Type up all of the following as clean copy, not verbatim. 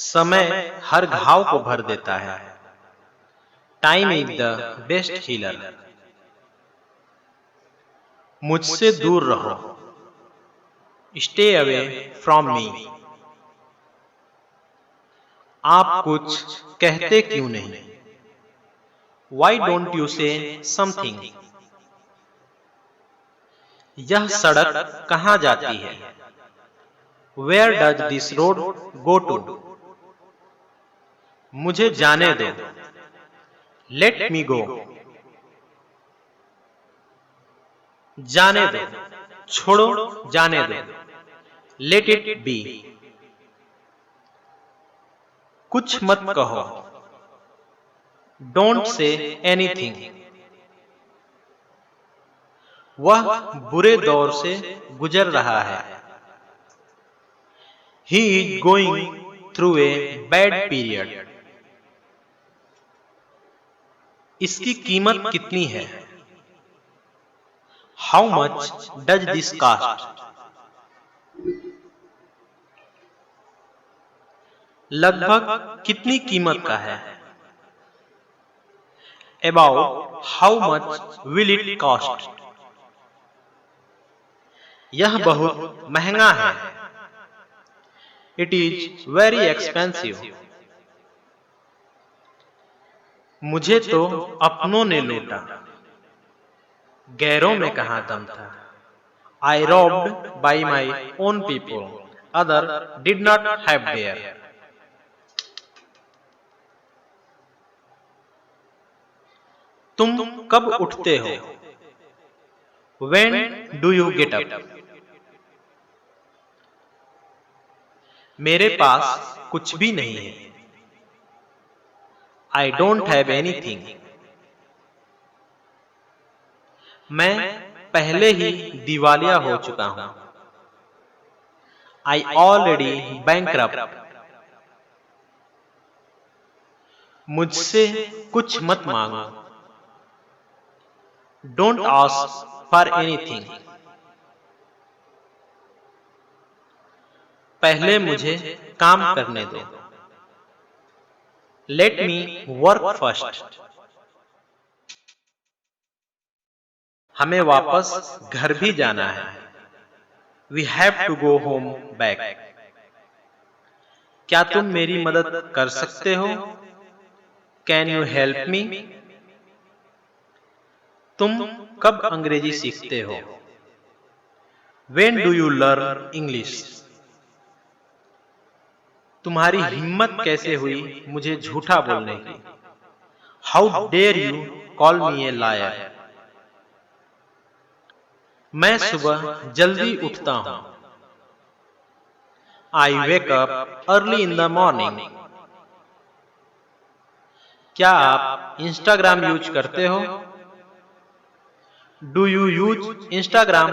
समय हर घाव को भर देता है। Time is the best healer. मुझसे दूर रहो। Stay away from me. आप कुछ कहते क्यों नहीं? Why don't you say something? यह सड़क कहाँ जाती है? Where does this road go to? मुझे जाने दो। Let me go. जाने दो, छोड़ो, जाने दो। Let it be. कुछ मत कहो। Don't say anything. वह बुरे दौर से गुजर रहा है। He is going through a bad period. इसकी कीमत कितनी है? How much does this cost? लगभग कितनी कीमत का है? About how much will it cost? यह बहुत महंगा है। It is very expensive. मुझे तो अपनों ने लूटा, गैरों में कहाँ दम था। I robbed by my own people. Other did not have dare. तुम कब उठते हो? When do you get up? मेरे पास कुछ भी नहीं है। I don't have anything. मैं पहले ही दिवालिया हो चुका हूं। I already bankrupt. मुझसे कुछ मत मांगो। Don't ask for anything. पहले मुझे काम करने दो। Let me work first. हमें वापस घर भी जाना है। We have to go home back. क्या तुम मेरी मदद कर सकते हो? Can you help me? तुम कब अंग्रेजी सीखते हो? When do you learn English? तुम्हारी हिम्मत कैसे हुई मुझे झूठा बोलने की? How dare you call me a liar? मैं सुबह जल्दी उठता हूं। I wake up early in the morning. क्या आप इंस्टाग्राम यूज करते हो? Do you use Instagram?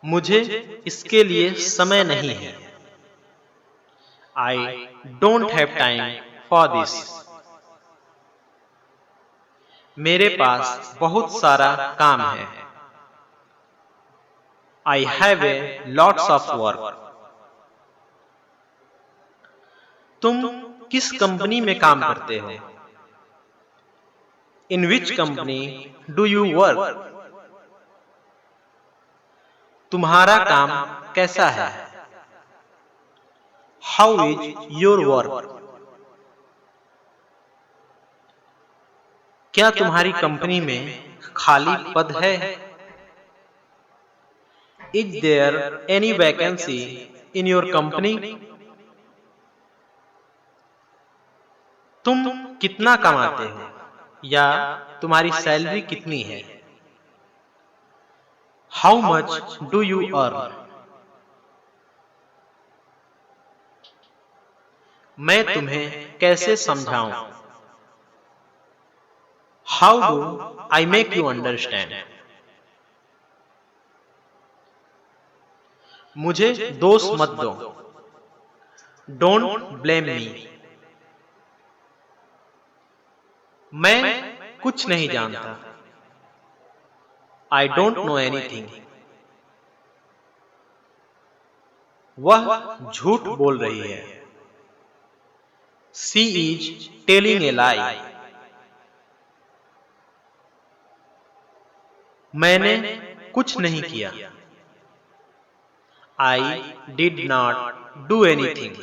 मुझे इसके लिए समय नहीं है। I don't have time for this. मेरे पास बहुत सारा काम है। I have a lots of work. तुम किस कंपनी में काम करते हो? In which company do you work? तुम्हारा काम कैसा है? How is your work? क्या तुम्हारी कंपनी में खाली पद है? Is there any vacancy in your company? तुम कितना कमाते हो या तुम्हारी सैलरी कितनी है? How much do you earn? मैं तुम्हें कैसे समझाऊं? How do I make you understand? मुझे दोष मत दो। Don't blame me. मैं कुछ नहीं जानता। I don't know anything. वह झूठ बोल रही है। She is telling a lie. मैंने कुछ नहीं किया। I did not do anything.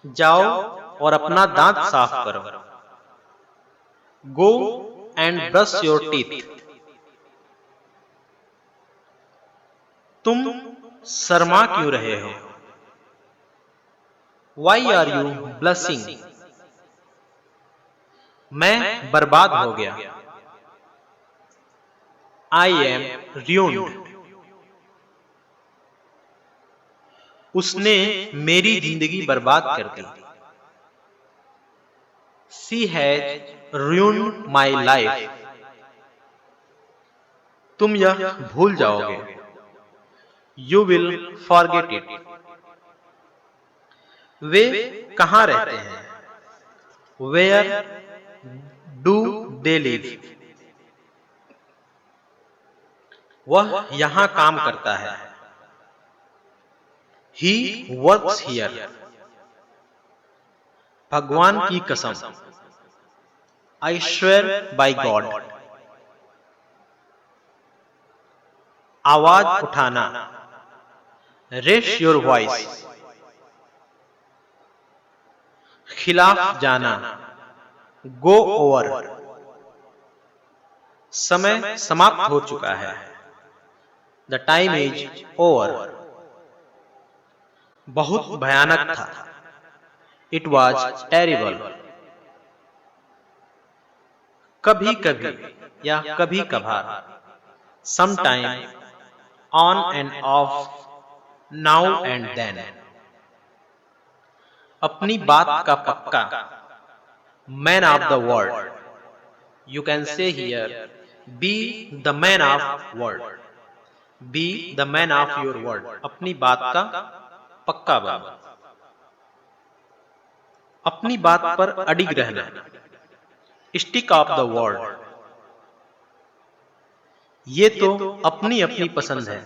जाओ और अपना दांत साफ करो। Go and brush your teeth. तुम शर्मा क्यों रहे हो? Why are you blushing? मैं बर्बाद हो गया। I am ruined। उसने मेरी जिंदगी बर्बाद कर दी। She has ruined my life। तुम यह भूल जाओगे। You will forget it। वे कहाँ रहते हैं? Where do they live? वह यहाँ काम करता है। He works here। भगवान की कसम। I swear by God। आवाज उठाना। Raise your voice। खिलाफ जाना। Go over। समय समाप्त हो चुका है। The time is over। बहुत भयानक था। It was terrible। कभी कभी या कभी कभार। Sometime, on and off, now and then। अपनी बात का पक्का। Man of the word। You can say here, be the man of word। Be the man of your word। अपनी बात का पक्का बनो। अपनी बात पर अडिग रहना। Stick of the word। ये तो अपनी अपनी पसंद है।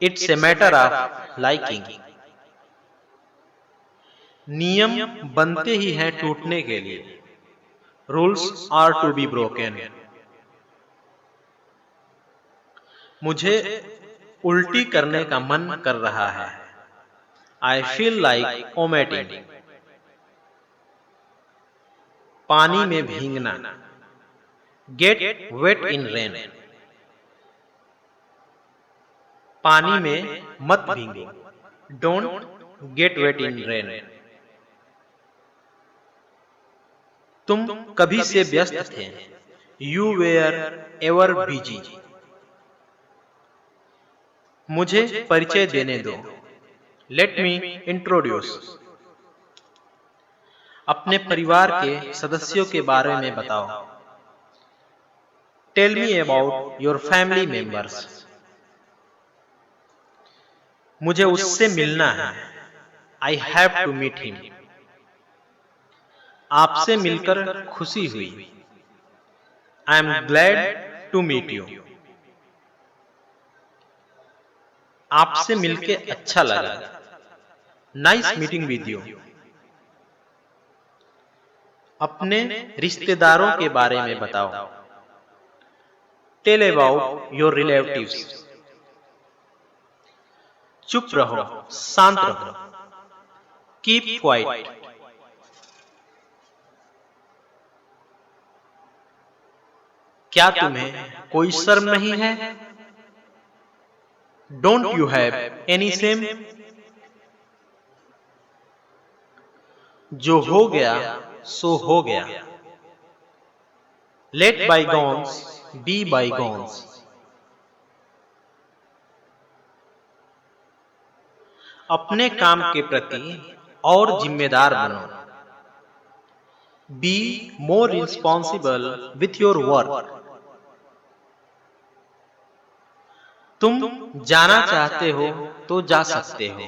It's a matter of liking। नियम बनते ही हैं टूटने के लिए। Rules are to be broken। मुझे उल्टी करने का मन कर रहा है। I feel like vomiting। पानी में भीगना। Get wet in rain। पानी में मत भीगो। Don't get wet in rain। तुम कभी से व्यस्त थे। You were ever busy। मुझे परिचय देने दो। Let me introduce। अपने परिवार के सदस्यों के बारे में बताओ। Tell me about your family members। मुझे उससे मिलना है। I have to meet him। आपसे मिलकर खुशी हुई। I am glad to meet you। आपसे मिलके अच्छा लगा। Nice meeting with you। अपने रिश्तेदारों के बारे में बताओ। Tell about your relatives। चुप रहो, शांत रहो। Keep quiet। क्या तुम्हें कोई शर्म नहीं है? Don't you have any shame? जो हो गया सो हो गया। Let bygones be bygones। अपने काम के प्रति और जिम्मेदार बनो। Be more responsible with your work। तुम जाना चाहते हो तो जा सकते हो।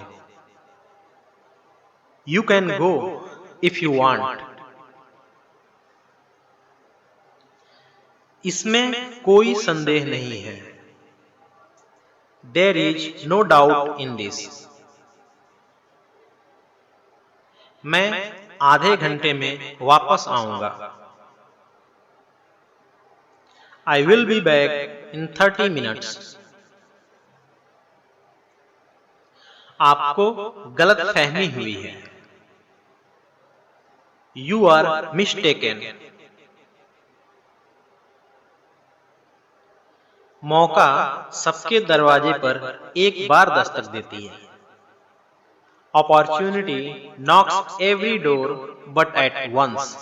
You can go if you want। इसमें कोई संदेह नहीं है। There is no doubt in this. मैं आधे घंटे में वापस आऊंगा. I will be back in 30 minutes. आपको गलत फहमी हुई है. You are mistaken. मौका सबके दरवाजे पर एक बार दस्तक देती है. Opportunity knocks every door but at once.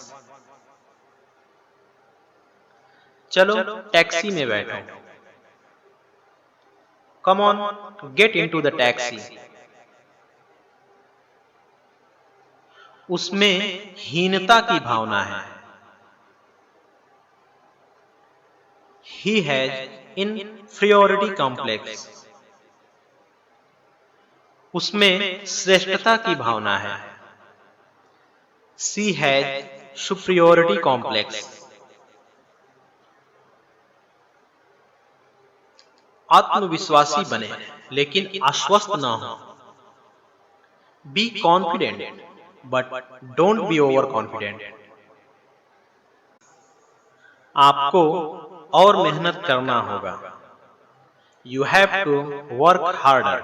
चलो टैक्सी में बैठो. Come on, get into the taxi. उसमें हीनता की भावना है. He has inferiority complex. उसमें श्रेष्ठता की भावना है. She has superiority complex. आत्मविश्वासी बने लेकिन आश्वस्त ना हो. Be confident but don't be overconfident. आपको और मेहनत करना होगा. You have to work harder.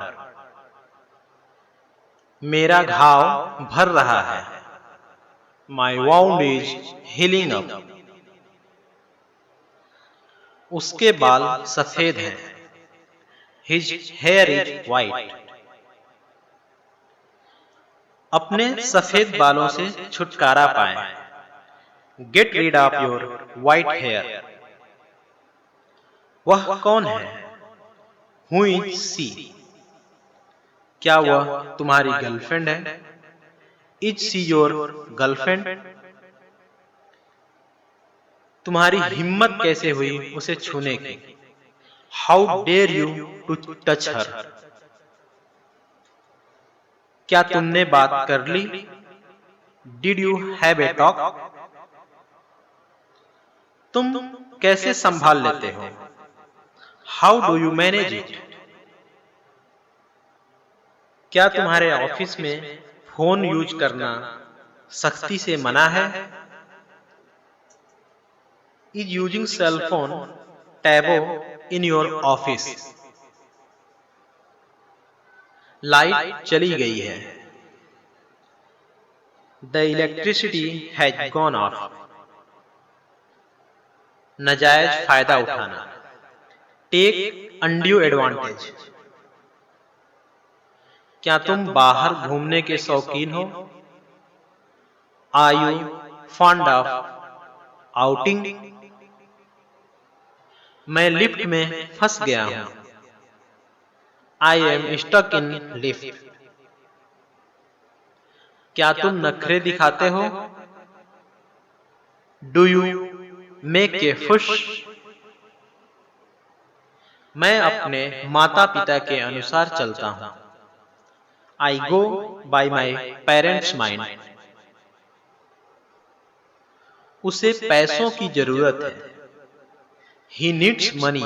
मेरा घाव भर रहा है. My wound is healing up. उसके बाल सफेद हैं. His hair is white. अपने सफेद बालों से छुटकारा पाएं. Get rid of your white hair. वह कौन है? Who is she? क्या वह तुम्हारी गर्लफ्रेंड है? Is she your girlfriend? तुम्हारी हिम्मत कैसे हुई उसे छूने की? How dare you to touch her? क्या तुमने बात कर ली? Did you have a talk? तुम कैसे संभाल लेते हो? How do you manage it? क्या तुम्हारे ऑफिस में फोन यूज करना सख्ती से मना है? Is using cell phone taboo in your office? Light चली गई है. The electricity has gone off. नाजायज फायदा उठाना. Take undue advantage. क्या तुम बाहर घूमने के शौकीन हो? Are you fond of outing? मैं लिफ्ट में फंस गया हूं. I am stuck in lift. क्या तुम नखरे दिखाते हो? Do you make a fuss? मैं अपने माता पिता के अनुसार चलता हूं. I go by my parents' mind. उसे पैसों की जरूरत है. He needs money.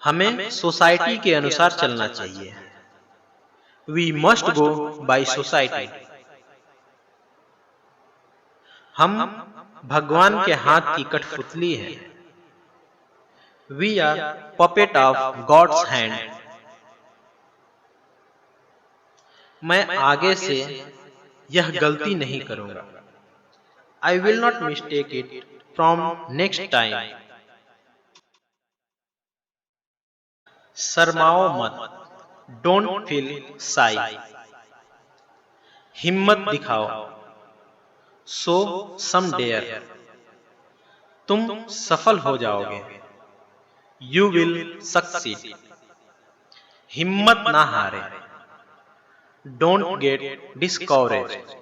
हमें सोसाइटी के अनुसार चलना चाहिए. We must go by society. हम भगवान के हाथ की कठपुतली हैं. We are puppet of God's hand. मैं आगे से यह गलती नहीं करूंगा. I will not mistake it from next time. शर्माओ मत. Don't feel shy. हिम्मत दिखाओ. Show some dare. तुम सफल हो जाओगे. You will succeed. हिम्मत ना हारे. Don't get discouraged.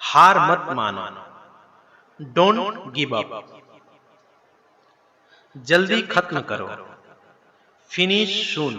हार मत मानो. Don't give up. जल्दी खत्म करो. Finish soon.